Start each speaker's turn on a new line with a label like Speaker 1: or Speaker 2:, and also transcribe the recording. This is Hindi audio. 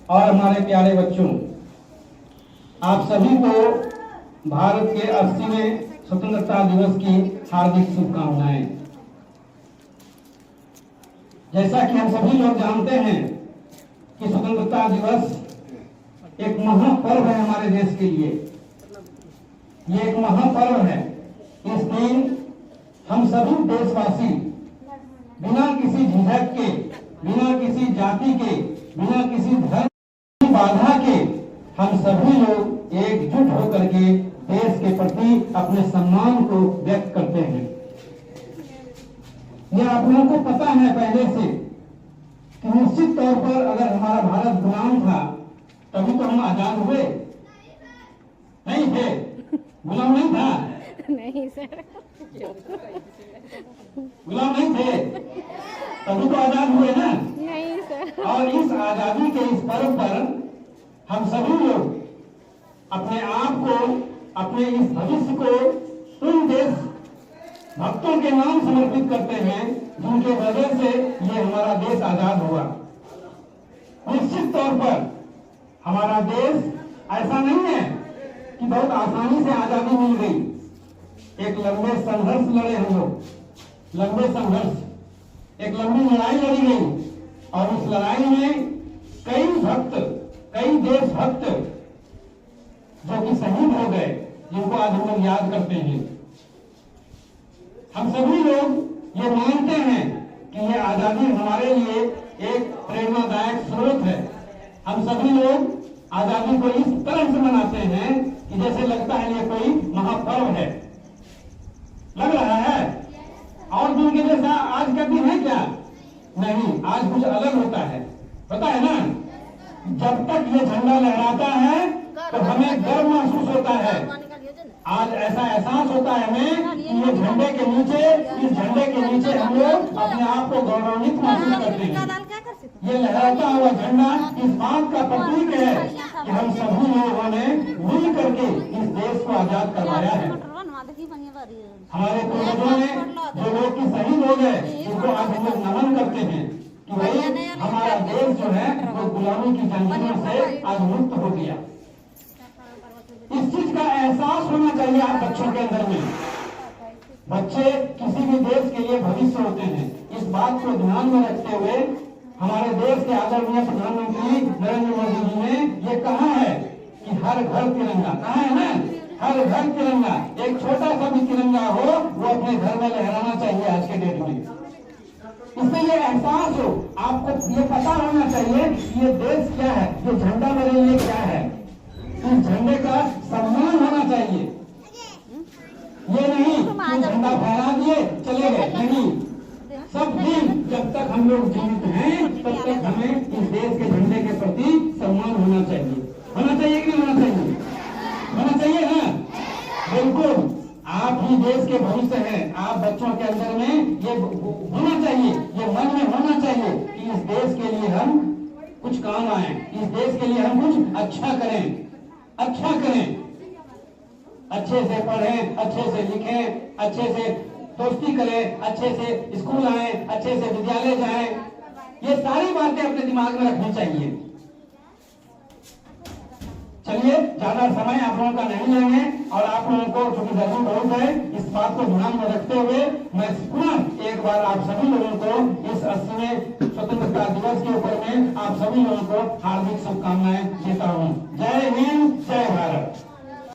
Speaker 1: और हमारे प्यारे बच्चों, आप सभी को भारत के 80वें स्वतंत्रता दिवस की हार्दिक शुभकामनाएं। जैसा कि हम सभी लोग जानते हैं कि स्वतंत्रता दिवस एक महापर्व है हमारे देश के लिए। ये एक महापर्व है। इस दिन हम सभी देशवासी बिना किसी झिझक के, बिना किसी जाति के, बिना किसी धर्म की बाधा के हम सभी लोग एकजुट होकर के देश के प्रति अपने सम्मान को व्यक्त करते हैं। यह आप लोगों को पता है पहले से कि निश्चित तौर पर अगर हमारा भारत गुलाम था तभी तो हम आजाद हुए। नहीं थे? गुलाम नहीं था?
Speaker 2: नहीं सर,
Speaker 1: गुलाम नहीं थे तभी तो आजाद हुए ना।
Speaker 2: नहीं सर।
Speaker 1: और इस आजादी के इस पर्व पर हम सभी लोग अपने आप को, अपने इस भविष्य को उन देश भक्तों के नाम समर्पित करते हैं जिनके वजह से ये हमारा देश आजाद हुआ। निश्चित तौर पर हमारा देश ऐसा नहीं है कि बहुत आसानी से आजादी मिल गई। एक लंबे संघर्ष लड़े हम लोग, लंबे संघर्ष, एक लंबी लड़ाई लड़ी गई और उस लड़ाई में कई भक्त, कई देशभक्त जो कि शहीद हो गए, जिनको आज हम लोग याद करते हैं। हम सभी लोग ये मानते हैं कि ये आजादी हमारे लिए एक प्रेरणादायक स्रोत है। हम सभी लोग आजादी को इस तरह से मनाते हैं कि जैसे लगता है ये कोई महापर्व है, लग रहा है। और दिन के जैसा आज का दिन है क्या? नहीं, आज कुछ अलग होता है, पता है ना। जब तक ये झंडा लहराता है तो हमें गर्व महसूस होता है। आज ऐसा एहसास होता है हमें कि ये झंडे के नीचे, इस झंडे के नीचे हम लोग अपने आप को गौरवान्वित महसूस करते हैं। ये लहराता हुआ झंडा इस बात का प्रतीक है कि हम सभी लोगों ने मिल करके इस देश को आजाद करवाया है। हमारे पूर्वजों ने जो लोग की शहीद हो गए, जिनको आज हम लोग नमन करते हैं कि भाई हमारा देश जो है वो गुलामी की जंजीरों से आज मुक्त हो गया। इस चीज का एहसास होना चाहिए आप बच्चों के अंदर में। बच्चे किसी भी देश के लिए भविष्य होते हैं। इस बात को ध्यान में रखते हुए हमारे देश के आदरणीय प्रधानमंत्री नरेंद्र मोदी जी ने ये कहा है कि हर घर तिरंगा, कहा है ना, हर घर तिरंगा। एक छोटा सा भी तिरंगा हो वो अपने घर में लहराना चाहिए आज के डेट में। इससे ये एहसास हो, आपको ये पता होना चाहिए कि ये देश क्या है, ये झंडा मेरे लिए क्या है। इस झंडे का सम्मान होना चाहिए। ये नहीं कि झंडा फहरा दिए चले गए, नहीं। सब दिन जब तक हम लोग जीवित हैं तब तक हमें इस देश के झंडे के प्रति सम्मान होना चाहिए। होना चाहिए कि नहीं होना चाहिए? होना चाहिए ना। बिल्कुल, आप ही देश के भविष्य हैं। आप बच्चों के अंदर में ये होना चाहिए, ये मन में होना चाहिए कि इस देश के लिए हम कुछ काम आए, इस देश के लिए हम कुछ अच्छा करें, अच्छा करें, अच्छे से पढ़ें, अच्छे से लिखें, अच्छे से दोस्ती करें, अच्छे से स्कूल आए, अच्छे से विद्यालय जाएं। ये सारी बातें अपने दिमाग में रखनी चाहिए। चलिए, ज्यादा समय आप लोगों का नहीं लेंगे और आप लोगों को चूंकि गर्मी बहुत है, इस बात को ध्यान में रखते हुए मैं पुनः एक बार आप सभी लोगों को इस 80वें स्वतंत्रता दिवस के ऊपर में आप सभी लोगों को हार्दिक शुभकामनाएं देता हूँ।